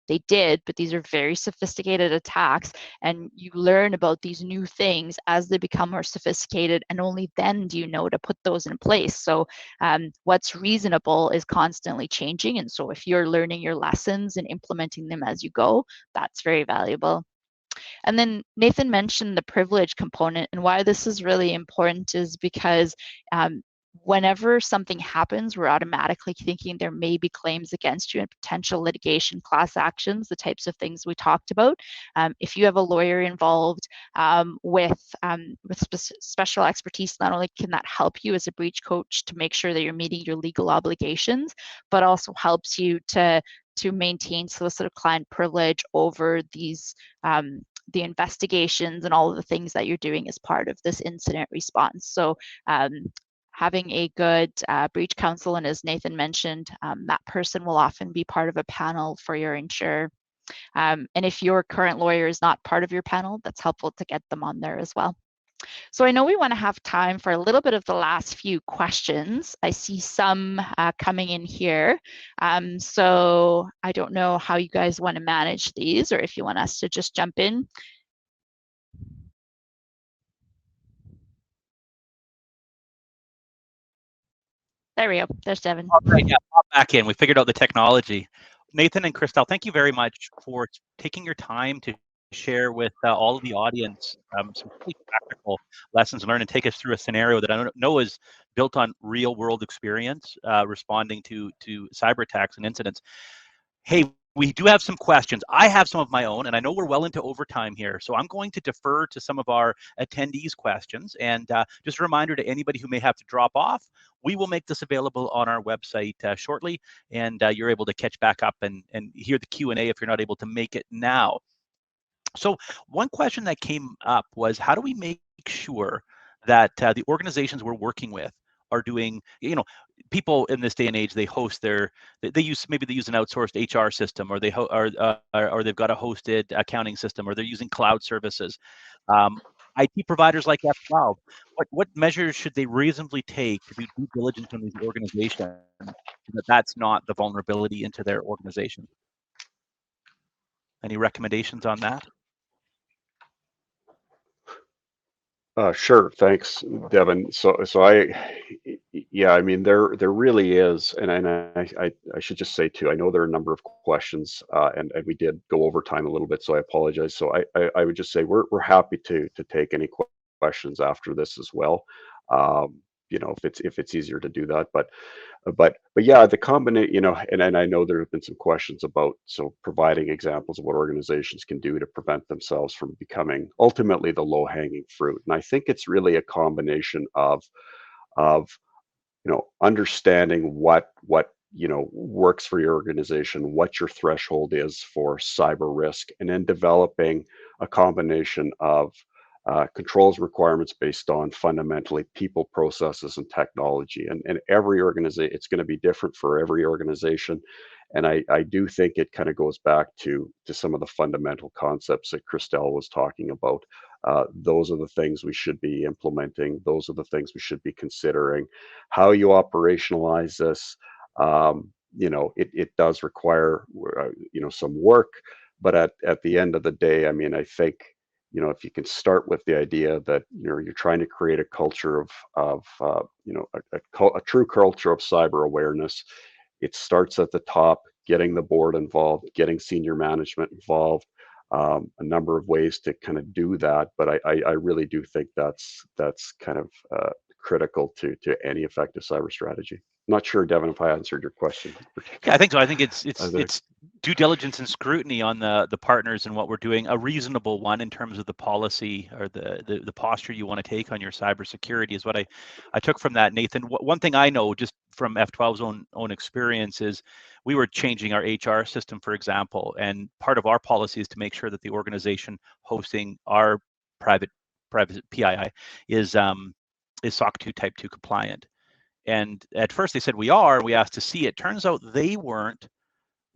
they did, but these are very sophisticated attacks, and you learn about these new things as they become more sophisticated, and only then do you know to put those in place. So what's reasonable is constantly changing, and so if you're learning your lessons and implementing them as you go, that's very valuable. And then Nathan mentioned the privilege component, and why this is really important is because whenever something happens, we're automatically thinking there may be claims against you and potential litigation, class actions, the types of things we talked about. If you have a lawyer involved with special expertise, not only can that help you as a breach coach to make sure that you're meeting your legal obligations, but also helps you to to maintain solicitor-client privilege over these the investigations and all of the things that you're doing as part of this incident response. So having a good breach counsel, and as Nathan mentioned, that person will often be part of a panel for your insurer. And if your current lawyer is not part of your panel, that's helpful to get them on there as well. So I know we want to have time for a little bit of the last few questions. I see some coming in here. So I don't know how you guys want to manage these, or if you want us to just jump in. There we go. There's Devin. All right, yeah, pop back in. We figured out the technology. Nathan and Christelle, thank you very much for taking your time to share with all of the audience some really practical lessons learned and take us through a scenario that I know is built on real world experience responding to cyber attacks and incidents. Hey, we do have some questions. I have some of my own, and I know we're well into overtime here, so I'm going to defer to some of our attendees' questions. And just a reminder to anybody who may have to drop off, we will make this available on our website shortly, and you're able to catch back up and hear the Q&A if you're not able to make it now. So one question that came up was, how do we make sure that the organizations we're working with are doing, people in this day and age, they host they use an outsourced HR system, or or they've got a hosted accounting system, or they're using cloud services. IT providers like F12, what measures should they reasonably take to do due diligence on these organizations so that that's not the vulnerability into their organization? Any recommendations on that? Sure, thanks, Devin. So yeah, I mean, there really is, and I should just say too, I know there are a number of questions, and we did go over time a little bit, so I apologize. So I would just say we're happy to take any questions after this as well. If it's easier to do that, but yeah, the combination, and I know there have been some questions about providing examples of what organizations can do to prevent themselves from becoming ultimately the low-hanging fruit. And I think it's really a combination of understanding what works for your organization, what your threshold is for cyber risk, and then developing a combination of controls requirements based on fundamentally people, processes, and technology. And every organization, it's going to be different for every organization. And I do think it kind of goes back to some of the fundamental concepts that Christelle was talking about. Those are the things we should be implementing. Those are the things we should be considering. How you operationalize this, it does require, some work. But at the end of the day, I mean, I think, if you can start with the idea that you're trying to create a culture of a true culture of cyber awareness, it starts at the top, getting the board involved, getting senior management involved, a number of ways to kind of do that. But I really do think that's kind of critical to any effective cyber strategy. I'm not sure, Devin, if I answered your question. Yeah, I think so. I think it's due diligence and scrutiny on the partners and what we're doing, a reasonable one in terms of the policy or the posture you want to take on your cybersecurity is what I took from that, Nathan. One thing I know just from F12's own experience is we were changing our HR system, for example, and part of our policy is to make sure that the organization hosting our private PII is SOC 2 Type 2 compliant. And at first they said we asked to see it. Turns out they weren't.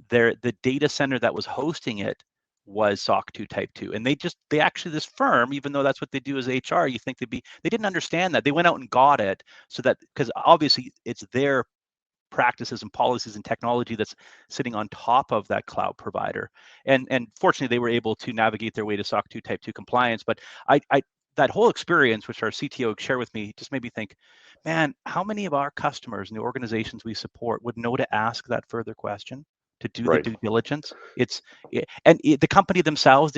The data center that was hosting it was SOC 2 Type 2. And they actually, this firm, even though that's what they do as HR, you think they didn't understand that. They went out and got it so that, because obviously it's their practices and policies and technology that's sitting on top of that cloud provider. And fortunately they were able to navigate their way to SOC 2 Type 2 compliance. But that whole experience, which our CTO shared with me, just made me think, man, how many of our customers and the organizations we support would know to ask that further question, to do the due diligence? The company themselves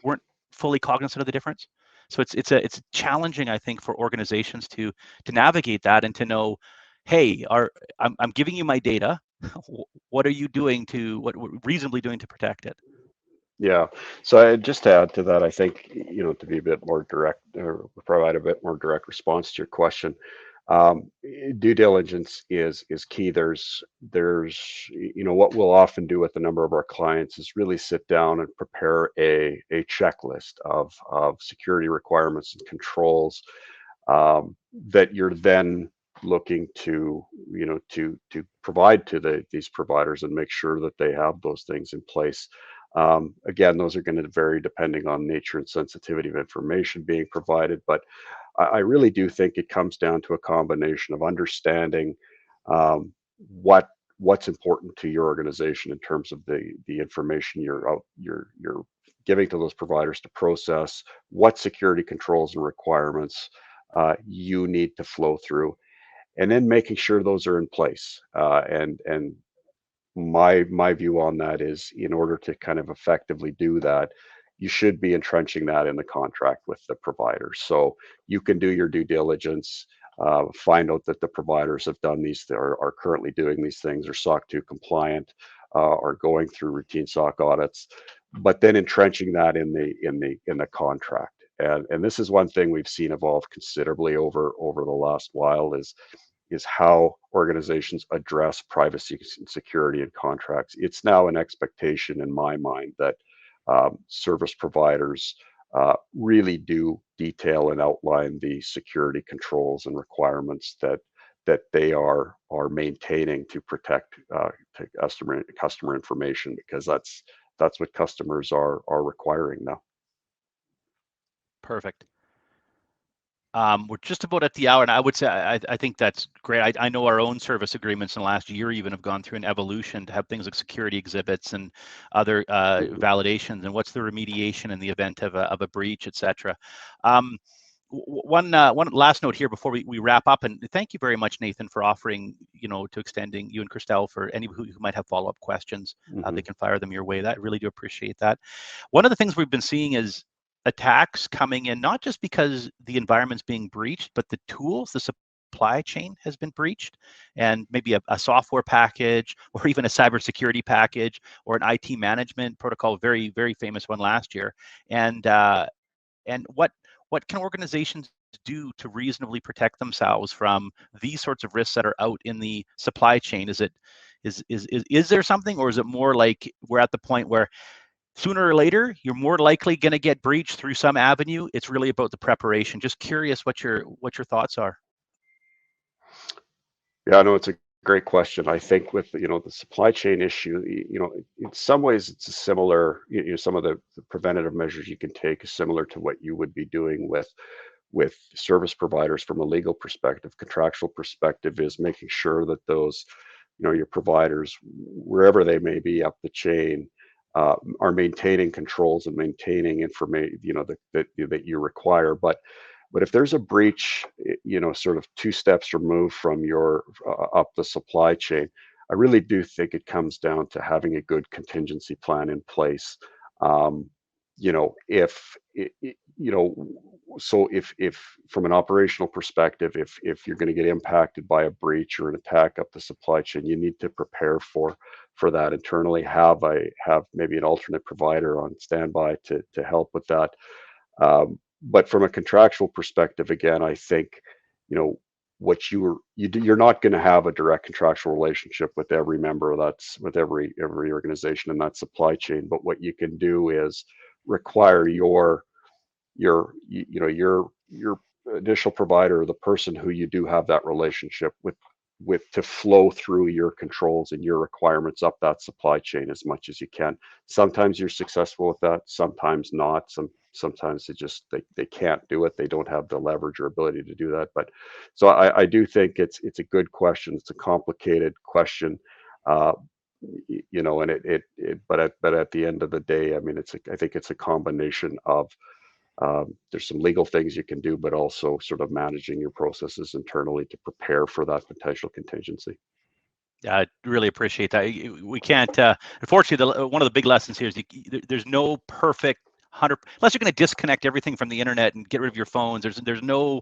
weren't fully cognizant of the difference. So it's challenging, I think, for organizations to navigate that and to know, hey, I'm giving you my data. What are you doing what reasonably doing to protect it? Yeah. So just to add to that, I think, to be a bit more direct or provide a bit more direct response to your question, Due diligence is key. There's what we'll often do with a number of our clients is really sit down and prepare a checklist of security requirements and controls that you're then looking to to provide to these providers and make sure that they have those things in place. Again, those are going to vary depending on nature and sensitivity of information being provided, but I really do think it comes down to a combination of understanding what's important to your organization in terms of the information you're giving to those providers to process, what security controls and requirements you need to flow through, and then making sure those are in place. And my view on that is, in order to kind of effectively do that, you should be entrenching that in the contract with the provider. So you can do your due diligence, find out that the providers have done these, are currently doing these things, are SOC 2 compliant, are going through routine SOC audits, but then entrenching that in the contract. And this is one thing we've seen evolve considerably over the last while is how organizations address privacy and security in contracts. It's now an expectation in my mind that service providers really do detail and outline the security controls and requirements that they are maintaining to protect to customer information, because that's what customers are requiring now. Perfect. We're just about at the hour, and I would say I think that's great. I know our own service agreements in the last year even have gone through an evolution to have things like security exhibits and other validations, and what's the remediation in the event of a breach, etc. One last note here before we wrap up, and thank you very much, Nathan, for offering, to extending, you and Christelle, for any who might have follow-up questions, they can fire them your way. That, I really do appreciate that. One of the things we've been seeing is attacks coming in, not just because the environment's being breached, but the tools, the supply chain has been breached, and maybe a software package or even a cybersecurity package or an IT management protocol, very, very famous one last year. And what can organizations do to reasonably protect themselves from these sorts of risks that are out in the supply chain? Is there something, or is it more like we're at the point where sooner or later you're more likely going to get breached through some avenue? It's really about the preparation. Just curious what your thoughts are. Yeah, no, it's a great question. I think with the supply chain issue, in some ways it's a similar, some of the preventative measures you can take is similar to what you would be doing with service providers from a legal perspective. Contractual perspective is making sure that those, your providers, wherever they may be up the chain, are maintaining controls and maintaining information, that you require. But if there's a breach, sort of 2 steps removed from your up the supply chain, I really do think it comes down to having a good contingency plan in place. So if from an operational perspective, if you're going to get impacted by a breach or an attack up the supply chain, you need to prepare for that internally. Have maybe an alternate provider on standby to help with that. But from a contractual perspective, again, I think you're not going to have a direct contractual relationship with every member, with every organization in that supply chain. But what you can do is require your initial provider, or the person who you do have that relationship with to flow through your controls and your requirements up that supply chain as much as you can. Sometimes you're successful with that, sometimes not. Sometimes they can't do it. They don't have the leverage or ability to do that. But so I do think it's a good question. It's a complicated question. And but at the end of the day, I mean, I think it's a combination of there's some legal things you can do, but also sort of managing your processes internally to prepare for that potential contingency. Yeah, I really appreciate that. We can't, unfortunately, one of the big lessons here is there's no perfect 100, unless you're going to disconnect everything from the internet and get rid of your phones. There's no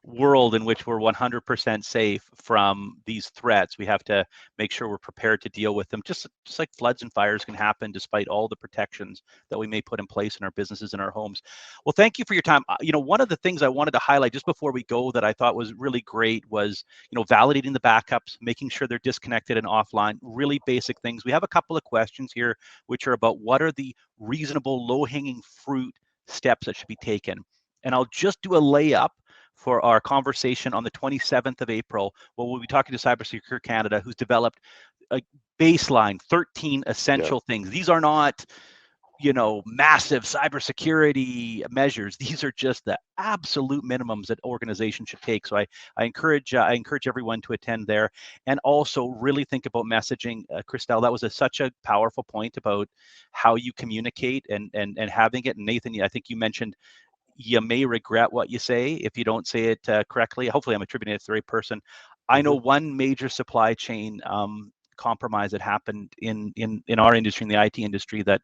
world in which we're 100% safe from these threats. We have to make sure we're prepared to deal with them, just like floods and fires can happen despite all the protections that we may put in place in our businesses and our homes. Well, thank you for your time. One of the things I wanted to highlight just before we go that I thought was really great was, validating the backups, making sure they're disconnected and offline, really basic things. We have a couple of questions here, which are about what are the reasonable low-hanging fruit steps that should be taken. And I'll just do a layup for our conversation on the 27th of April, where we'll be talking to Cybersecure Canada, who's developed a baseline 13 essential things. These are not, massive cybersecurity measures. These are just the absolute minimums that organizations should take. So I encourage everyone to attend there, and also really think about messaging. Christelle, that was such a powerful point about how you communicate and having it. And Nathan, I think you mentioned you may regret what you say if you don't say it correctly. Hopefully I'm attributing it to the right person. I know one major supply chain compromise that happened in our industry, in the IT industry, that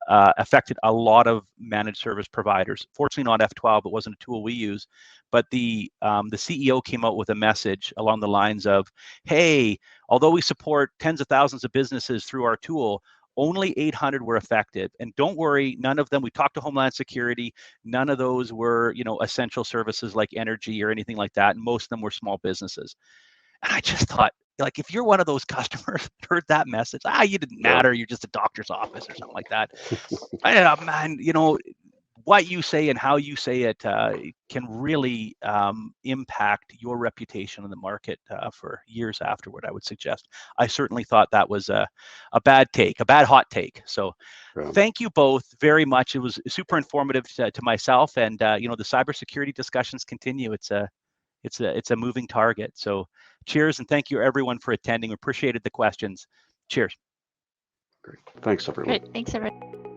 affected a lot of managed service providers. Fortunately not F12, it wasn't a tool we use, but the CEO came out with a message along the lines of, hey, although we support tens of thousands of businesses through our tool, only 800 were affected. And don't worry, none of them, we talked to Homeland Security, none of those were, essential services like energy or anything like that. And most of them were small businesses. And I just thought, like, if you're one of those customers that heard that message, you didn't matter, you're just a doctor's office or something like that. Man, what you say and how you say it can really impact your reputation in the market for years afterward, I would suggest. I certainly thought that was a bad hot take. So thank you both very much. It was super informative to myself, and the cybersecurity discussions continue. It's a moving target. So cheers, and thank you everyone for attending. We appreciated the questions. Cheers. Great. Thanks, everyone. Great. Thanks, everyone.